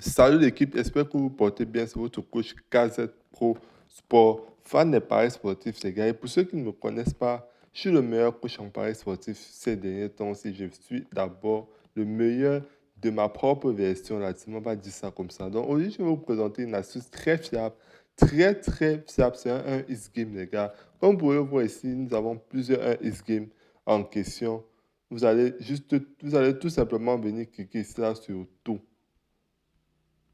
Salut l'équipe, j'espère que vous portez bien. C'est votre coach KZ Pro Sport, fan des paris sportifs, les gars. Et pour ceux qui ne me connaissent pas, je suis le meilleur coach en paris sportifs ces derniers temps. Si je suis d'abord le meilleur de ma propre version, là, tu ne m'as pas dit ça comme ça. Donc aujourd'hui, je vais vous présenter une astuce très fiable, très fiable. C'est un 1x game, les gars. Comme vous pouvez le voir ici, nous avons plusieurs 1x game en question. Vous allez tout simplement venir cliquer ici là sur tout.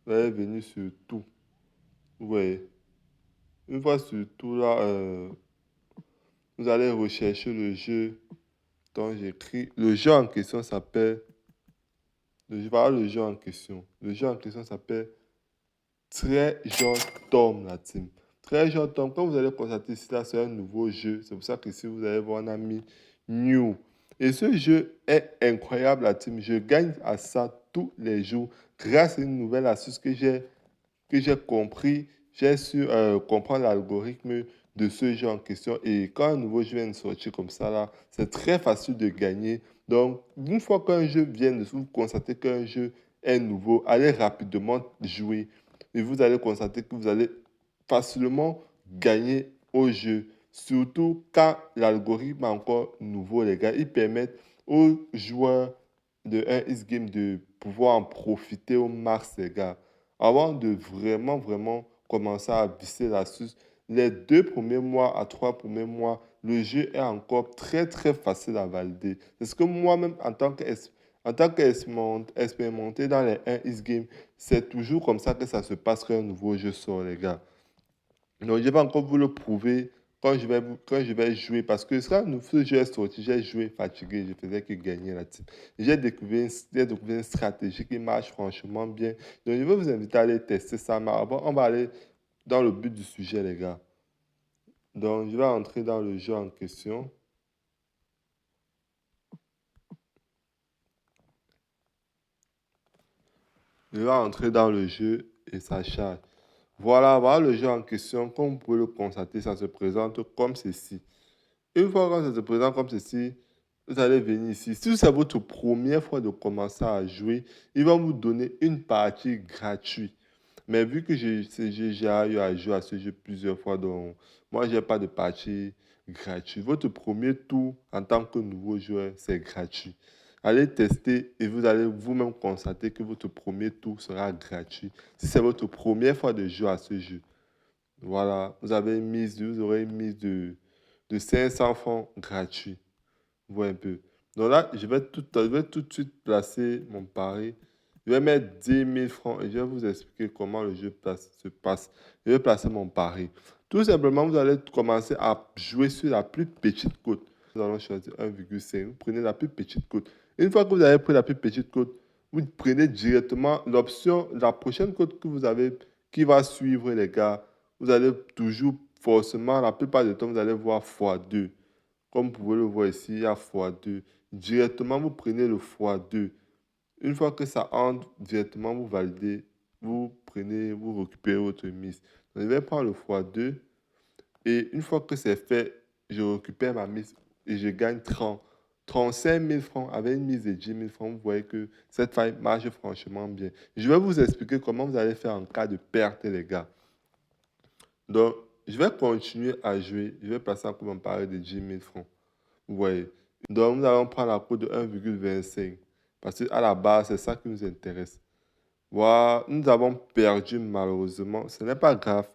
Vous allez venir sur tout. Vous voyez. Une fois sur tout là, vous allez rechercher le jeu dont j'écris. Le jeu en question s'appelle. Voilà le jeu en question. Le jeu en question s'appelle Treasure Tom, la team. Treasure Tom, quand vous allez constater ici, là, c'est un nouveau jeu. C'est pour ça que ici, vous allez voir un ami New. Et ce jeu est incroyable, la team. Je gagne à ça tous les jours grâce à une nouvelle astuce que j'ai compris, j'ai su comprendre l'algorithme de ce jeu en question. Et quand un nouveau jeu vient de sortir comme ça, là, c'est très facile de gagner. Donc, une fois qu'un jeu vient de vous constatez qu'un jeu est nouveau, allez rapidement jouer. Et vous allez constater que vous allez facilement gagner au jeu. Surtout quand l'algorithme est encore nouveau, les gars. Il permet aux joueurs de 1x Game de pouvoir en profiter au max, les gars. Avant de vraiment commencer à visser l'astuce, les 2 premiers mois à 3 premiers mois, le jeu est encore très facile à valider. C'est ce que moi-même, en tant qu'expérimenté dans les 1x Game, c'est toujours comme ça que ça se passe quand un nouveau jeu sort, les gars. Donc, je vais encore vous le prouver quand je vais jouer. Parce que quand ce jeu est sorti, j'ai joué fatigué. Je faisais que gagner la team. J'ai découvert une stratégie qui marche franchement bien. Donc, je vais vous inviter à aller tester ça. Mais avant, on va aller dans le but du sujet, les gars. Donc, je vais entrer dans le jeu en question. Je vais entrer dans le jeu et ça charge. Voilà le jeu en question. Comme vous pouvez le constater, ça se présente comme ceci. Une fois que ça se présente comme ceci, vous allez venir ici. Si c'est votre première fois de commencer à jouer, il va vous donner une partie gratuite. Mais vu que j'ai déjà eu à jouer à ce jeu plusieurs fois, donc moi, je n'ai pas de partie gratuite. Votre premier tour en tant que nouveau joueur, c'est gratuit. Allez tester et vous allez vous-même constater que votre premier tour sera gratuit. Si c'est votre première fois de jouer à ce jeu. Voilà, vous aurez une mise de 500 francs gratuits. Vous voyez un peu. Donc là, je vais tout de suite placer mon pari. Je vais mettre 10 000 francs et je vais vous expliquer comment le jeu se passe. Je vais placer mon pari. Tout simplement, vous allez commencer à jouer sur la plus petite cote. Nous allons choisir 1,5. Vous prenez la plus petite cote. Une fois que vous avez pris la plus petite cote, vous prenez directement l'option, la prochaine cote que vous avez, qui va suivre, les gars. Vous allez toujours, forcément, la plupart du temps, vous allez voir x2. Comme vous pouvez le voir ici, il y a x2. Directement, vous prenez le x2. Une fois que ça entre, directement, vous validez, vous récupérez votre mise. Donc, je vais prendre le x2. Et une fois que c'est fait, je récupère ma mise et je gagne 35 000 francs avec une mise de 10 000 francs. Vous voyez que cette faille marche franchement bien. Je vais vous expliquer comment vous allez faire en cas de perte, les gars. Donc, je vais continuer à jouer. Je vais passer encore mon pari de 10 000 francs. Vous voyez. Donc, nous allons prendre la cote de 1,25. Parce qu'à la base, c'est ça qui nous intéresse. Voilà, nous avons perdu malheureusement. Ce n'est pas grave.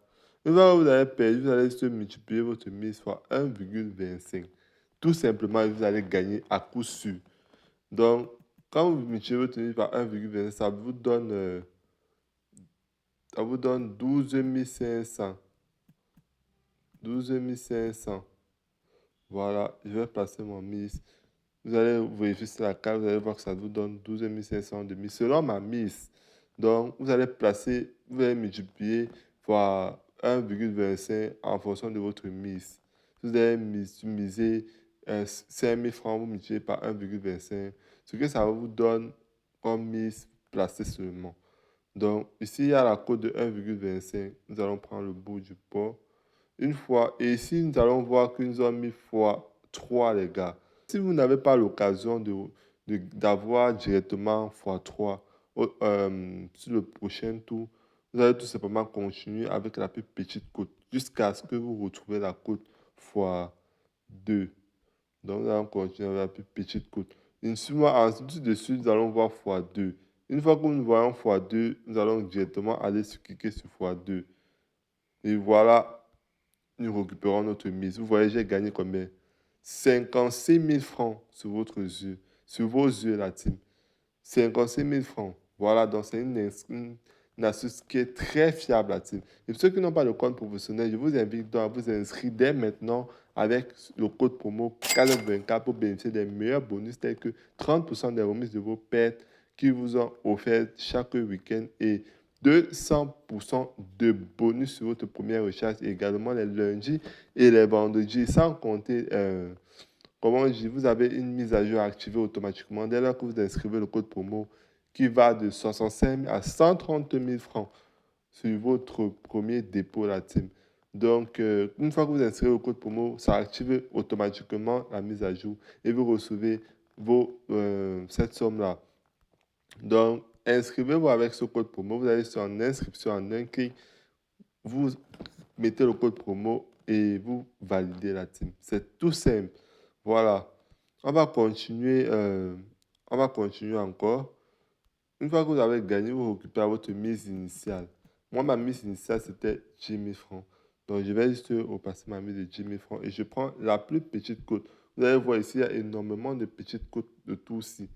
Une fois que vous avez perdu, vous allez se multiplier votre mise fois 1,25. Tout simplement, vous allez gagner à coup sûr. Donc, quand vous multipliez votre mise par 1,25, ça vous donne 12 500. 12 500. Voilà, je vais passer mon mise. Vous allez vérifier sur la carte, vous allez voir que ça vous donne 12 500 de mise. Selon ma mise, donc vous allez multiplier par 1,25 en fonction de votre mise. Si vous avez misé 5 000 francs, vous multipliez par 1,25, ce que ça vous donne comme mise placée seulement. Donc ici, il y a la cote de 1,25. Nous allons prendre le bout du pot. Une fois, et ici, nous allons voir que nous avons mis fois 3, les gars. Si vous n'avez pas l'occasion d'avoir directement x3, sur le prochain tour, vous allez tout simplement continuer avec la plus petite cote jusqu'à ce que vous retrouvez la cote fois 2. Donc, nous allons continuer avec la plus petite cote. Ensuite de suite, nous allons voir fois 2. Une fois que nous voyons fois 2, nous allons directement aller cliquer sur fois 2. Et voilà, nous récupérons notre mise. Vous voyez, j'ai gagné combien? 56 000 francs sur sur vos yeux, la team. 56 000 francs. Voilà, donc c'est une astuce qui est très fiable, la team. Et pour ceux qui n'ont pas de compte professionnel, je vous invite donc à vous inscrire dès maintenant avec le code promo CASET24 pour bénéficier des meilleurs bonus tels que 30% des remises de vos pertes qui vous ont offert chaque week-end et 200% de bonus sur votre première recherche, également les lundis et les vendredis, sans compter comment je dis, vous avez une mise à jour activée automatiquement dès lors que vous inscrivez le code promo qui va de 65 000 à 130 000 francs sur votre premier dépôt, la team. Donc, une fois que vous inscrivez le code promo, ça active automatiquement la mise à jour et vous recevez cette somme-là. Donc, inscrivez-vous avec ce code promo. Vous allez sur en inscription en un clic. Vous mettez le code promo et vous validez la team. C'est tout simple. Voilà. On va continuer, encore. Une fois que vous avez gagné, vous récupérez votre mise initiale. Moi, ma mise initiale, c'était 10 000 francs. Donc, je vais juste repasser ma mise de 10 000 francs et je prends la plus petite cote. Vous allez voir ici, il y a énormément de petites cotes de tout ici.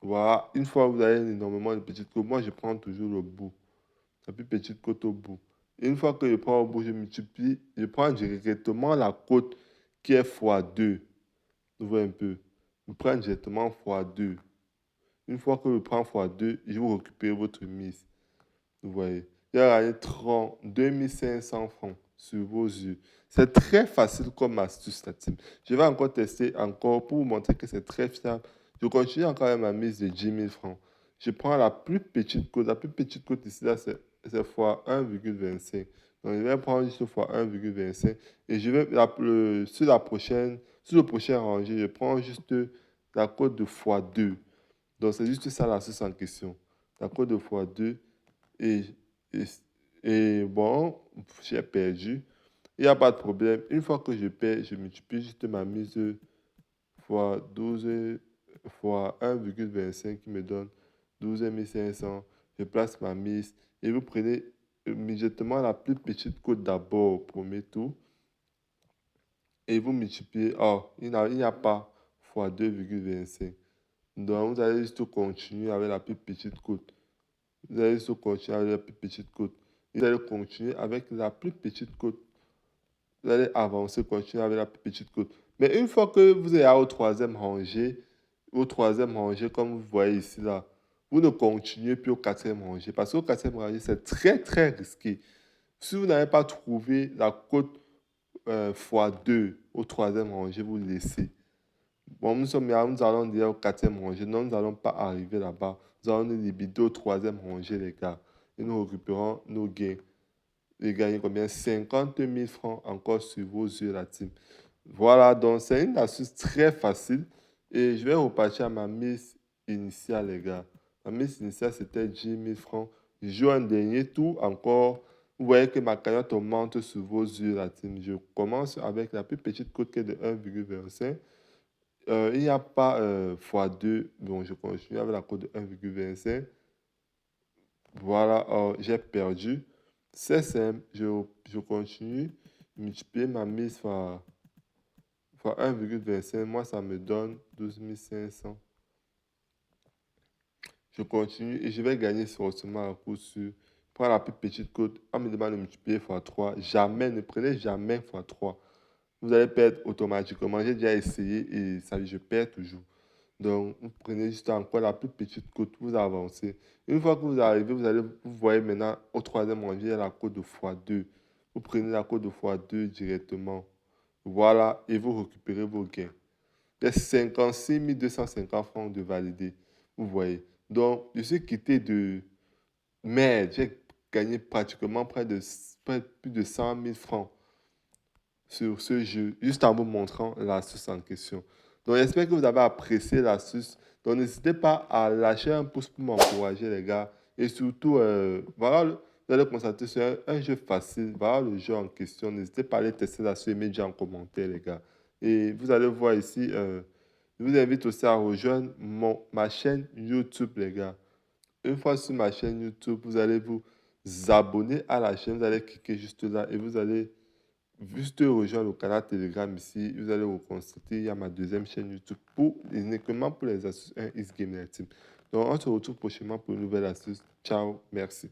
Voilà. Une fois que vous avez énormément de petites cotes, moi, je prends toujours le bout. La plus petite cote au bout. Et une fois que je prends au bout, je multiplie. Je prends directement la cote qui est fois 2. Vous voyez un peu. Je prends directement fois 2. Une fois que je prends fois 2, je vous récupère votre mise. Vous voyez. Il y a gagné 32 500 francs sur vos yeux. C'est très facile comme astuce, la team. Je vais encore tester encore pour vous montrer que c'est très fiable. Je continue encore avec ma mise de 10 000 francs. Je prends la plus petite cote. La plus petite cote ici, là, c'est fois 1,25. Donc, je vais prendre juste fois 1,25. Et je vais, sur le prochain rangé, je prends juste la cote de fois 2. Donc, c'est juste ça l'astuce en question. La cote de fois 2. Et, et, et bon, j'ai perdu. Il n'y a pas de problème. Une fois que je perds, je multiplie juste ma mise fois 12 fois 1,25 qui me donne 12 500. Je place ma mise et vous prenez immédiatement la plus petite cote d'abord au premier tour et vous multipliez. Oh, il n'y a pas fois 2,25. Donc, vous allez juste continuer avec la plus petite cote. Vous allez juste continuer avec la plus petite cote. Vous allez continuer avec la plus petite cote. Vous allez avancer, continuer avec la plus petite cote. Mais une fois que vous êtes au troisième rangée, comme vous voyez ici, là, vous ne continuez plus au quatrième rangée. Parce qu'au quatrième rangée, c'est très, très risqué. Si vous n'avez pas trouvé la cote fois 2 au troisième rangée, vous laissez. Bon, nous allons dire au quatrième rangée. Non, nous n'allons pas arriver là-bas. Nous allons nous limiter au troisième rangée, les gars. Et nous récupérons nos gains. Et gagner combien? 50 000 francs encore sur vos yeux, la team. Voilà, donc c'est une astuce très facile. Et je vais repartir à ma mise initiale, les gars. Ma mise initiale, c'était 10 000 francs. Je joue un dernier tour encore. Vous voyez que ma cagnotte augmente sur vos yeux, la team. Je commence avec la plus petite cote qui est de 1,25. Il n'y a pas x2. Bon, je continue avec la cote de 1,25. Voilà, j'ai perdu. C'est simple. Je continue. Multiplier ma mise fois 1,25. Moi, ça me donne 12 500. Je continue et je vais gagner forcément à coup sûr. Prends la plus petite cote. On me demande de multiplier fois 3. Jamais, ne prenez jamais fois 3. Vous allez perdre automatiquement. J'ai déjà essayé et ça, je perds toujours. Donc, vous prenez juste encore la plus petite cote, vous avancez. Une fois que vous arrivez, vous voyez maintenant au troisième rangé, il y a la cote de x2. Vous prenez la cote de x2 directement. Voilà, et vous récupérez vos gains. Il y a 56 250 francs de validé. Vous voyez. Donc, je suis quitté de merde. J'ai gagné pratiquement plus de 100 000 francs sur ce jeu, juste en vous montrant l'astuce en question. Donc, j'espère que vous avez apprécié l'astuce. Donc, n'hésitez pas à lâcher un pouce pour m'encourager, les gars. Et surtout, voilà, vous allez constater sur un jeu facile. Voilà le jeu en question. N'hésitez pas à aller tester ça sur Media en commentaire, les gars. Et vous allez voir ici, je vous invite aussi à rejoindre ma chaîne YouTube, les gars. Une fois sur ma chaîne YouTube, vous allez vous abonner à la chaîne. Vous allez cliquer juste là et vous allez juste rejoindre le canal Telegram ici. Vous allez vous consulter. Il y a ma deuxième chaîne YouTube uniquement pour les astuces 1 Is Gamer Team. Donc, on se retrouve prochainement pour une nouvelle astuce. Ciao, merci.